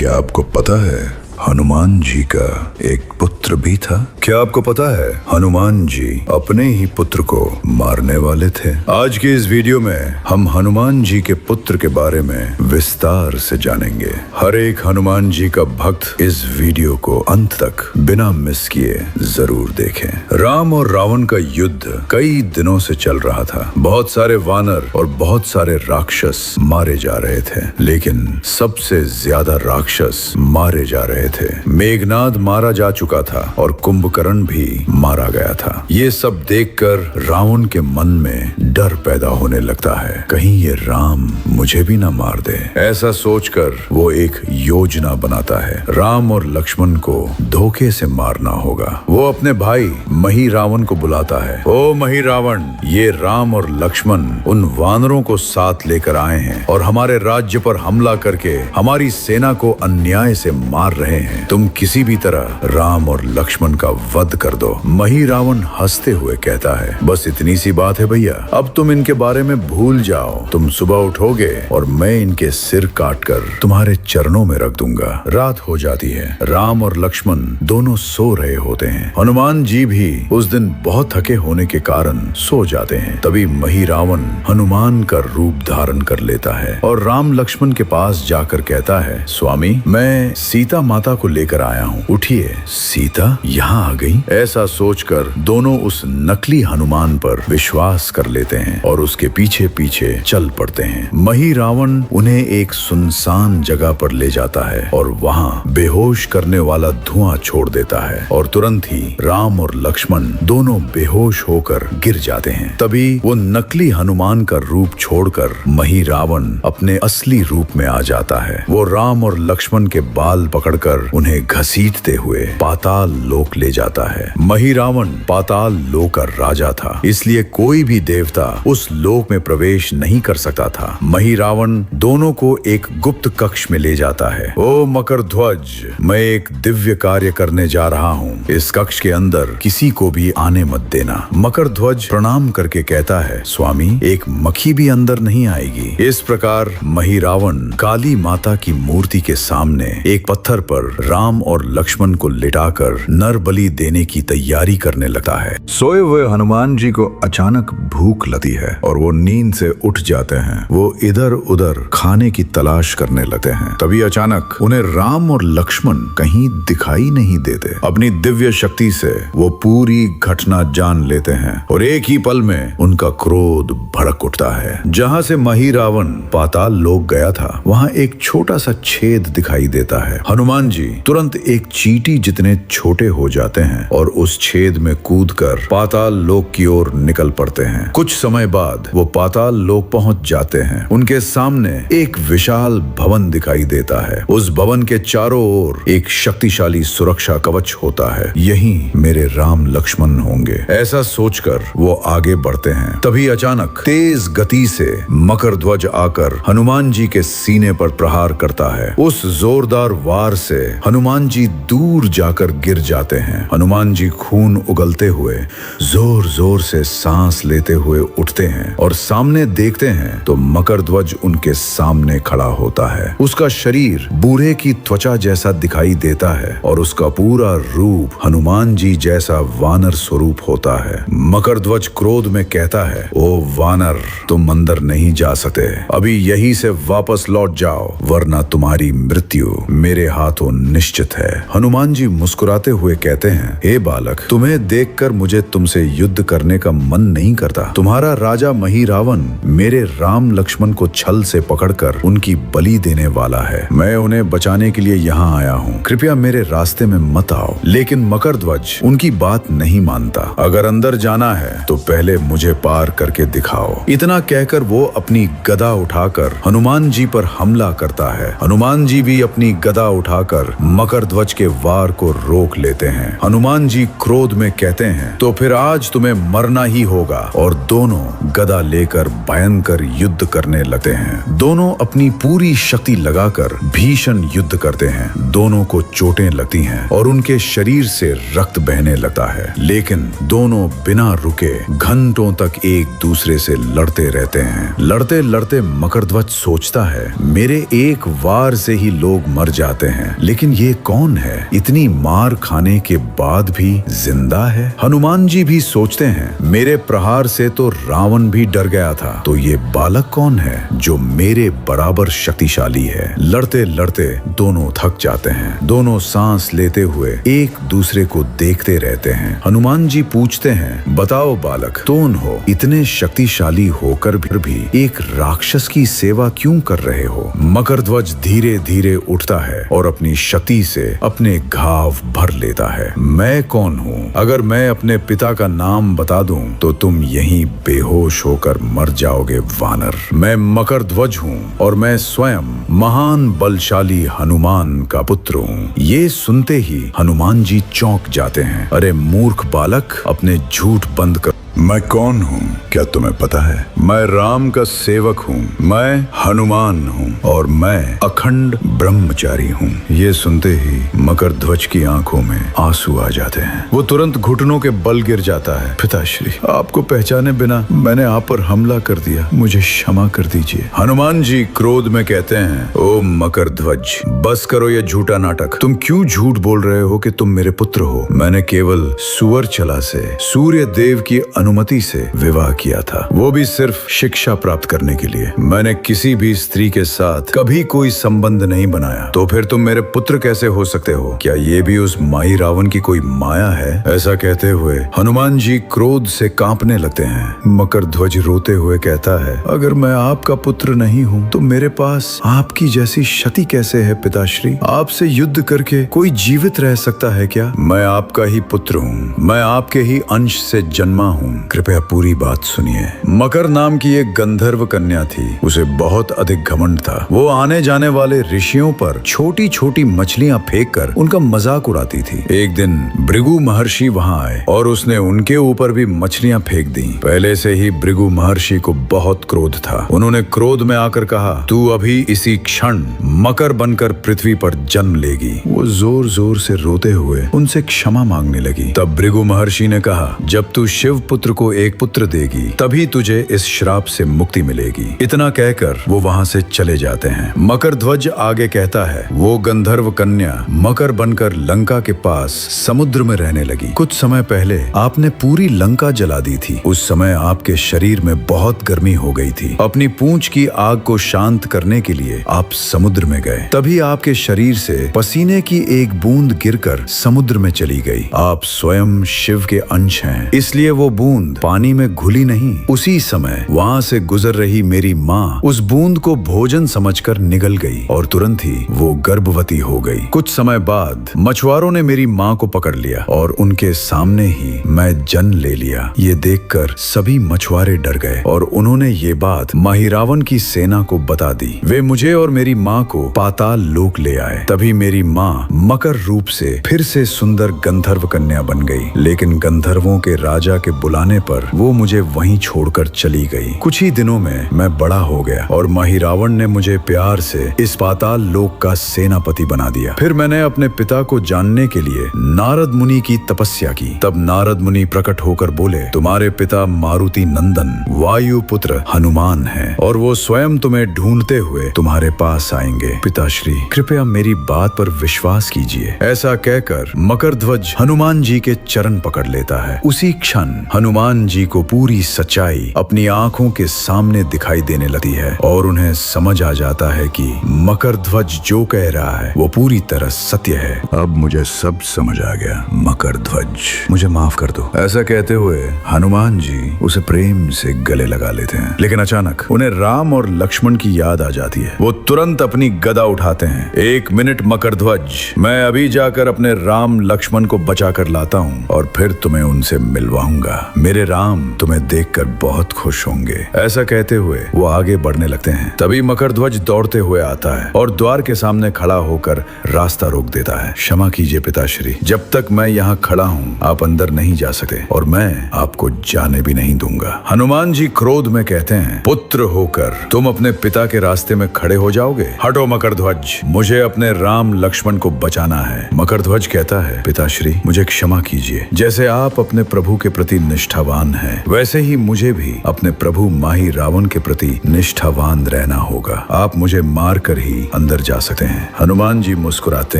क्या आपको पता है हनुमान जी का एक पुत्र भी था? क्या आपको पता है हनुमान जी अपने ही पुत्र को मारने वाले थे? आज की इस वीडियो में हम हनुमान जी के पुत्र के बारे में विस्तार से जानेंगे। हर एक हनुमान जी का भक्त इस वीडियो को अंत तक बिना मिस किए जरूर देखें। राम और रावण का युद्ध कई दिनों से चल रहा था। बहुत सारे वानर और बहुत सारे राक्षस मारे जा रहे थे, लेकिन सबसे ज्यादा राक्षस मारे जा रहे थे। मेघनाद मारा जा चुका था और कुंभकर्ण भी मारा गया था। ये सब देखकर रावण के मन में डर पैदा होने लगता है, कहीं ये राम मुझे भी ना मार दे। ऐसा सोचकर वो एक योजना बनाता है। राम और लक्ष्मण को धोखे से मारना होगा। वो अपने भाई मही रावण को बुलाता है। ओ मही रावण, ये राम और लक्ष्मण उन वानरों को साथ लेकर आए हैं और हमारे राज्य पर हमला करके हमारी सेना को अन्याय से मार रहे हैं। तुम किसी भी तरह राम और लक्ष्मण का वध कर दो। मही रावण हंसते हुए कहता है, बस इतनी सी बात है भैया, अब तुम इनके बारे में भूल जाओ। तुम सुबह उठोगे और मैं इनके सिर काटकर तुम्हारे चरणों में रख दूंगा। रात हो जाती है। राम और लक्ष्मण दोनों सो रहे होते हैं। हनुमान जी भी उस दिन बहुत थके होने के कारण सो जाते हैं। तभी मही रावण हनुमान का रूप धारण कर लेता है और राम लक्ष्मण के पास जाकर कहता है, स्वामी, मैं सीता माता को लेकर आया हूँ, उठिए। सीता यहाँ आ गई? ऐसा सोचकर दोनों उस नकली हनुमान पर विश्वास कर लेते हैं और उसके पीछे पीछे चल पड़ते हैं। मही रावण उन्हें एक सुनसान जगह पर ले जाता है और वहाँ बेहोश करने वाला धुआं छोड़ देता है और तुरंत ही राम और लक्ष्मण दोनों बेहोश होकर गिर जाते हैं। तभी वो नकली हनुमान का रूप छोड़कर मही रावण अपने असली रूप में आ जाता है। वो राम और लक्ष्मण के बाल पकड़कर उन्हें घसीटते हुए पाताल लोक ले जाता है। मही रावण पाताल लोक का राजा था, इसलिए कोई भी देवता उस लोक में प्रवेश नहीं कर सकता था। मही रावण दोनों को एक गुप्त कक्ष में ले जाता है। ओ मकर ध्वज, मैं एक दिव्य कार्य करने जा रहा हूँ। इस कक्ष के अंदर किसी को भी आने मत देना। मकर ध्वज प्रणाम करके कहता है, स्वामी, एक मक्खी भी अंदर नहीं आएगी। इस प्रकार मही रावण काली माता की मूर्ति के सामने एक पत्थर पर राम और लक्ष्मण को लिटाकर नर बलि देने की तैयारी करने लगता है। सोए हुए हनुमान जी को अचानक भूख लगती है और वो नींद से उठ जाते हैं। वो इधर उधर खाने की तलाश करने लगते हैं। तभी अचानक उन्हें राम और लक्ष्मण कहीं दिखाई नहीं देते। अपनी दिव्य शक्ति से वो पूरी घटना जान लेते हैं और एक ही पल में उनका क्रोध भड़क उठता है। जहाँ से मही रावण पाताल लोक गया था, वहाँ एक छोटा सा छेद दिखाई देता है। हनुमान जी तुरंत एक चींटी जितने छोटे हो जाते हैं और उस छेद में कूदकर पाताल लोक की ओर निकल पड़ते हैं। कुछ समय बाद वो पाताल लोक पहुंच जाते हैं। उनके सामने एक विशाल भवन दिखाई देता है। उस भवन के चारों ओर एक शक्तिशाली सुरक्षा कवच होता है। यहीं मेरे राम लक्ष्मण होंगे, ऐसा सोचकर वो आगे बढ़ते हैं। तभी अचानक तेज गति से मकर ध्वज आकर हनुमान जी के सीने पर प्रहार करता है। उस जोरदार वार से हनुमान जी दूर जाकर गिर जाते हैं। हनुमान जी खून उगलते हुए जोर जोर से सांस लेते हुए उठते हैं और सामने देखते हैं तो मकर ध्वज उनके सामने खड़ा होता है। उसका शरीर बूढ़े की त्वचा जैसा दिखाई देता है और उसका पूरा रूप हनुमान जी जैसा वानर स्वरूप होता है। मकर ध्वज क्रोध में कहता है, ओ वानर, तुम अंदर नहीं जा सकते। अभी यहीं से वापस लौट जाओ, वरना तुम्हारी मृत्यु मेरे हाथों निश्चित है। हनुमान जी मुस्कुराते हुए कहते हैं, हे बालक, तुम्हें देखकर मुझे तुमसे युद्ध करने का मन नहीं करता। तुम्हारा राजा मही रावण मेरे राम लक्ष्मण को छल से पकड़कर उनकी बलि देने वाला है। मैं उन्हें बचाने के लिए यहाँ आया हूँ। कृपया मेरे रास्ते में मत आओ। लेकिन मकर ध्वज उनकी बात नहीं मानता। अगर अंदर जाना है तो पहले मुझे पार करके दिखाओ। इतना कहकर वो अपनी गदा उठाकर हनुमान जी पर हमला करता है। हनुमान जी भी अपनी गदा उठाकर होकर मकरध्वज के वार को रोक लेते हैं। हनुमान जी क्रोध में कहते हैं, तो फिर आज तुम्हें मरना ही होगा। और दोनों गदा लेकर भयंकर युद्ध करने लगते हैं। दोनों अपनी पूरी शक्ति लगाकर भीषण युद्ध करते हैं। दोनों को चोटें लगती हैं और उनके शरीर से रक्त बहने लगता है, लेकिन दोनों बिना रुके घंटों तक एक दूसरे से लड़ते रहते हैं। लड़ते लड़ते मकरध्वज सोचता है, मेरे एक वार से ही लोग मर जाते हैं, लेकिन ये कौन है, इतनी मार खाने के बाद भी जिंदा है। हनुमान जी भी सोचते हैं, मेरे प्रहार से तो रावण भी डर गया था, तो ये बालक कौन है जो मेरे बराबर शक्तिशाली है। लड़ते लड़ते दोनों थक जाते हैं। दोनों सांस लेते हुए एक दूसरे को देखते रहते हैं। हनुमान जी पूछते हैं, बताओ बालक, कौन हो, इतने शक्तिशाली होकर भी एक राक्षस की सेवा क्यों कर रहे हो। मकरध्वज धीरे धीरे उठता है और अपनी शक्ति से अपने घाव भर लेता है। मैं कौन हूँ? अगर मैं अपने पिता का नाम बता दूं तो तुम यहीं बेहोश होकर मर जाओगे वानर। मैं मकरध्वज हूँ और मैं स्वयं महान बलशाली हनुमान का पुत्र हूँ। ये सुनते ही हनुमान जी चौंक जाते हैं। अरे मूर्ख बालक, अपने झूठ बंद कर। मैं कौन हूँ क्या तुम्हें पता है? मैं राम का सेवक हूँ, मैं हनुमान हूँ और मैं अखंड ब्रह्मचारी हूँ। ये सुनते ही मकरध्वज की आंखों में आंसू आ जाते हैं। वो तुरंत घुटनों के बल गिर जाता है। पिताश्री, आपको पहचाने बिना मैंने आप पर हमला कर दिया, मुझे क्षमा कर दीजिए। हनुमान जी क्रोध में कहते हैं, ओ मकरध्वज, बस करो ये झूठा नाटक। तुम क्यों झूठ बोल रहे हो कि तुम मेरे पुत्र हो? मैंने केवल सुअर चला से सूर्य देव की अनुमति से विवाह किया था, वो भी सिर्फ शिक्षा प्राप्त करने के लिए। मैंने किसी भी स्त्री के साथ कभी कोई संबंध नहीं बनाया। तो फिर तुम मेरे पुत्र कैसे हो सकते हो? क्या ये भी उस माही रावण की कोई माया है? ऐसा कहते हुए हनुमान जी क्रोध से कांपने लगते हैं। मकरध्वज रोते हुए कहता है, अगर मैं आपका पुत्र नहीं हूँ तो मेरे पास आपकी जैसी शक्ति कैसे है पिताश्री? आपसे युद्ध करके कोई जीवित रह सकता है क्या? मैं आपका ही पुत्र हूँ, मैं आपके ही अंश से जन्मा हूँ, कृपया पूरी बात सुनिए। मकर नाम की एक गंधर्व कन्या थी। उसे बहुत अधिक घमंड था। वो आने जाने वाले ऋषियों पर छोटी छोटी मछलियां फेंककर उनका मजाक उड़ाती थी। एक दिन भृगु महर्षि वहां आए और उसने उनके ऊपर भी मछलियां फेंक दी। पहले से ही भृगु महर्षि को बहुत क्रोध था। उन्होंने क्रोध में आकर कहा, तू अभी इसी क्षण मकर बनकर पृथ्वी पर जन्म लेगी। वो जोर जोर से रोते हुए उनसे क्षमा मांगने लगी। तब भृगु महर्षि ने कहा, जब तू शिव पुत्र को एक पुत्र देगी तभी तुझे इस श्राप से मुक्ति मिलेगी। इतना कहकर वो वहां से चले जाते हैं। मकरध्वज आगे कहता है, वो गंधर्व कन्या मकर बनकर लंका के पास समुद्र में रहने लगी। कुछ समय पहले आपने पूरी लंका जला दी थी। उस समय आपके शरीर में बहुत गर्मी हो गई थी। अपनी पूंछ की आग को शांत करने के लिए आप समुद्र में गए। तभी आपके शरीर से पसीने की एक बूंद गिरकर समुद्र में चली गई। आप स्वयं शिव के अंश हैं, इसलिए वो बूंद पानी में घुली नहीं। उसी समय वहाँ से गुजर रही मेरी माँ उस बूंद को भोजन समझकर निगल गई और तुरंत ही वो गर्भवती हो गई। कुछ समय बाद मछुआरों ने मेरी माँ को पकड़ लिया और उनके सामने ही मैं जन्म ले लिया। ये देखकर सभी मछुआरे डर गए और उन्होंने ये बात माहिरावण की सेना को बता दी। वे मुझे और मेरी माँ को पाताल लोक ले आए। तभी मेरी माँ मकर रूप से फिर से सुंदर गंधर्व कन्या बन गई, लेकिन गंधर्वों के राजा के बुलाने पर वो मुझे वहीं छोड़कर चली गई। कुछ ही दिनों में मैं बड़ा हो गया और माहिरावण ने मुझे प्यार से इस पाताल लोक का सेनापति बना दिया। फिर मैंने अपने पिता को जानने के लिए नारद मुनि की तपस्या की। तब नारद मुनि प्रकट होकर बोले, तुम्हारे पिता मारुति नंदन वायु पुत्र हनुमान हैं और वो स्वयं तुम्हें ढूंढते हुए तुम्हारे पास आएंगे। पिताश्री, कृपया मेरी बात पर विश्वास कीजिए। ऐसा कहकर मकरध्वज हनुमान जी के चरण पकड़ लेता है। उसी क्षण हनुमान जी को पूरी सच्चाई अपनी आंखों के सामने दिखाई देने लगती है और उन्हें समझ आ जाता है कि मकरध्वज जो कह रहा है वो पूरी तरह सत्य है। अब मुझे सब समझ आ गया मकरध्वज, मुझे माफ कर दो। ऐसा कहते हुए हनुमान जी उसे प्रेम से गले लगा लेते हैं, लेकिन अचानक उन्हें राम और लक्ष्मण की याद आ जाती है। वो तुरंत अपनी गदा उठाते हैं। 1 मिनट मकरध्वज, मैं अभी जाकर अपने राम लक्ष्मण को बचा कर लाता हूँ और फिर तुम्हें उनसे मिलवाऊंगा। मेरे राम तुम्हें देखकर बहुत खुश होंगे। ऐसा कहते हुए वो आगे बढ़ने लगते हैं। तभी मकरध्वज दौड़ते हुए आता है और द्वार के सामने खड़ा होकर रास्ता रोक देता है। क्षमा कीजिए पिताश्री, जब तक मैं यहाँ खड़ा हूँ आप अंदर नहीं जा सकते और मैं आपको जाने भी नहीं दूंगा। हनुमान जी क्रोध में कहते हैं, पुत्र होकर तुम अपने पिता के रास्ते में खड़े हो जाओगे? हटो मकरध्वज, मुझे अपने राम लक्ष्मण को बचाना है। मकरध्वज कहता है, पिताश्री मुझे क्षमा कीजिए, जैसे आप अपने प्रभु के प्रति निष्ठावान हैं, वैसे ही मुझे भी अपने प्रभु माही रावण के प्रति निष्ठावान रहना होगा। आप मुझे मार कर ही अंदर जा सकते हैं। हनुमान जी मुस्कुराते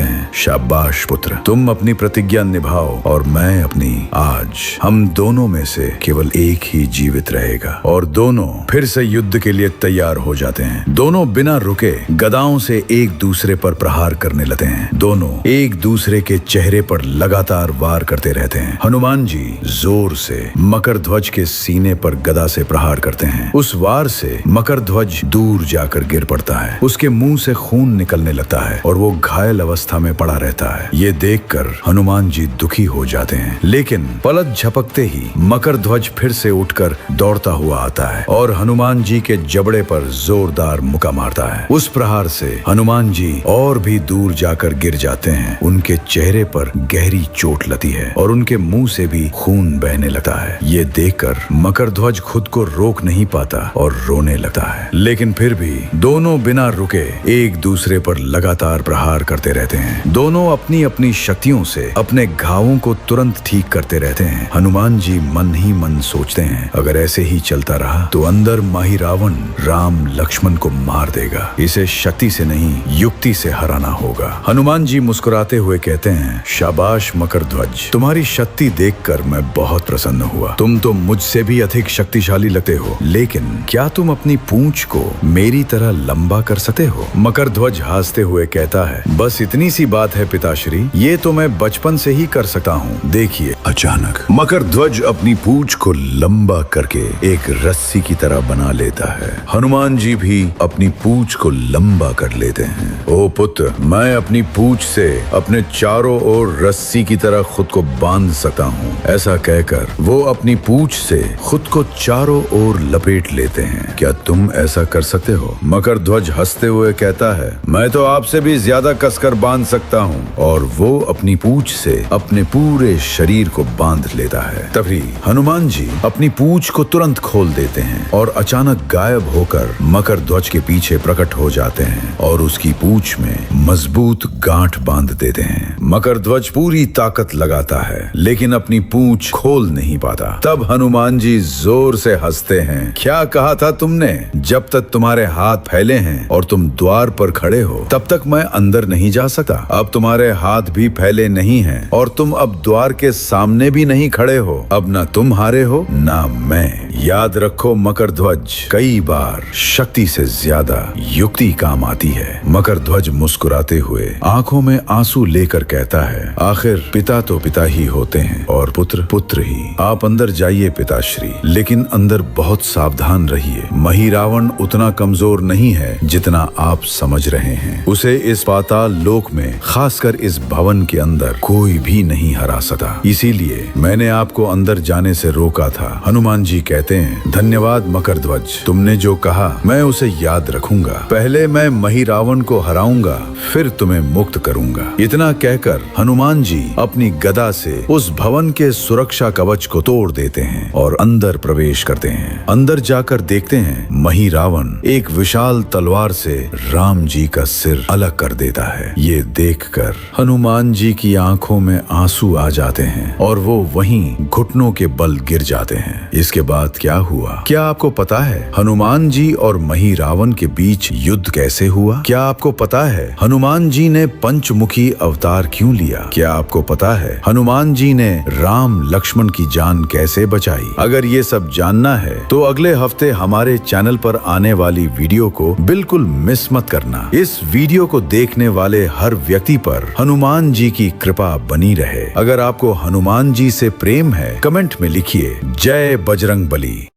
हैं, शाबाश पुत्र, तुम अपनी प्रतिज्ञा निभाओ और मैं अपनी। आज हम दोनों में से केवल एक ही जीवित रहेगा। और दोनों फिर से युद्ध के लिए तैयार हो जाते हैं। दोनों बिना रुके गदाओं से एक दूसरे पर प्रहार करने लगते हैं। दोनों एक दूसरे के चेहरे पर लगातार वार करते रहते हैं। हनुमान जी जोर से मकरध्वज के सीने पर गदा से प्रहार करते हैं। उस वार से मकरध्वज दूर जाकर गिर पड़ता है। उसके मुंह से खून निकलने लगता है और वो घायल अवस्था में पड़ा रहता है। ये देखकर हनुमान जी दुखी हो जाते हैं, लेकिन पलक झपकते ही मकरध्वज फिर से उठकर दौड़ता हुआ आता है और हनुमान जी के जबड़े पर जोरदार मुक्का मारता है। उस प्रहार से हनुमान जी और भी दूर जाकर गिर जाते हैं। उनके चेहरे पर गहरी चोट लगती है और उनके मुंह से भी खून बहने लगता है। ये देखकर मकरध्वज खुद को रोक नहीं पाता और रोने लगता है, लेकिन फिर भी दोनों बिना रुके एक दूसरे पर लगातार प्रहार करते रहते हैं। दोनों अपनी अपनी शक्तियों से अपने घावों को तुरंत ठीक करते रहते हैं। हनुमान जी मन ही मन सोचते हैं, अगर ऐसे ही चलता रहा तो अंदर माही रावण राम लक्ष्मण को मार देगा। इसे शक्ति से नहीं युक्ति से हराना होगा। हनुमान जी मुस्कुराते हुए कहते हैं, शाबाश मकरध्वज, तुम्हारी शक्ति देखकर मैं बहुत प्रसन्न हुआ। तुम तो मुझसे भी अधिक शक्तिशाली लगते हो, लेकिन क्या तुम अपनी पूंछ को मेरी तरह लंबा कर सकते हो? मकरध्वज हंसते हुए कहता है, बस इतनी सी बात है पिताश्री, ये तो मैं बचपन से ही कर सकता हूँ। देखिए। अचानक मकरध्वज अपनी पूंछ को लंबा करके एक रस्सी की तरह बना लेता है। हनुमान जी भी अपनी पूंछ को लंबा कर लेते हैं। ओ पुत्र, मैं अपनी पूंछ से अपने चारों ओर रस्सी की तरह खुद को बांध सकता हूँ। ऐसा कहकर वो अपनी पूंछ से खुद को चारों ओर लपेट लेते हैं। क्या तुम ऐसा कर सकते हो? मकरध्वज हंसते हुए कहता है, मैं तो आपसे भी ज्यादा कसकर बांध सकता हूँ। और वो अपनी पूंछ से अपने पूरे शरीर को बांध लेता है। तभी हनुमान जी अपनी पूंछ को तुरंत खोल देते हैं और अचानक गायब होकर मकरध्वज के पीछे प्रकट हो जाते हैं और उसकी पूंछ में मजबूत गांठ बांध देते हैं। मकरध्वज पूरी ताकत लगाता है, लेकिन अपनी पूंछ खोल नहीं पाता। तब हनुमान जी जोर से हंसते हैं, क्या कहा था तुमने? जब तक तुम्हारे हाथ फैले हैं और तुम द्वार पर खड़े हो, तब तक मैं अंदर नहीं जा सकता। अब तुम्हारे हाथ भी फैले नहीं हैं और तुम अब द्वार के सामने भी नहीं खड़े हो। अब ना तुम हारे हो ना मैं। याद रखो मकरध्वज, कई बार शक्ति से ज्यादा युक्ति काम आती है। मकरध्वज मुस्कुराते हुए आंखों में आंसू लेकर कहता है, आखिर पिता तो पिता ही होते हैं और पुत्र पुत्र ही। आप अंदर जाइए पिताश्री, लेकिन अंदर बहुत सावधान रहिए। मही रावण उतना कमजोर नहीं है जितना आप समझ रहे हैं। उसे इस पाताल लोक में, खासकर इस भवन के अंदर कोई भी नहीं हरा सकता। इसीलिए मैंने आपको अंदर जाने से रोका था। हनुमान जी कहते हैं, धन्यवाद मकरध्वज, तुमने जो कहा मैं उसे याद रखूंगा। पहले मैं मही रावण को हराऊंगा, फिर तुम्हें मुक्त करूंगा। इतना कहकर हनुमान जी अपनी गदा से उस भवन के सुरक्षा कवच को तोड़ देते हैं और अंदर प्रवेश करते हैं। अंदर जाकर देखते हैं मही रावण एक विशाल तलवार से राम जी का सिर अलग कर देता है। ये देखकर हनुमान जी की आंखों में आंसू आ जाते हैं और वो वहीं घुटनों के बल गिर जाते हैं। इसके बाद क्या हुआ, क्या आपको पता है? हनुमान जी और मही रावण के बीच युद्ध कैसे हुआ? क्या आपको पता है हनुमान जी ने पंचमुखी अवतार क्यों लिया? क्या आपको पता है हनुमान जी ने राम लक्ष्मण की जान कैसे बचाई? अगर ये सब जानना है तो अगले हफ्ते हमारे चैनल पर आने वाली वीडियो को बिल्कुल मिस मत करना। इस वीडियो को देखने वाले हर व्यक्ति पर हनुमान जी की कृपा बनी रहे। अगर आपको हनुमान जी से प्रेम है, कमेंट में लिखिए, जय बजरंग बली।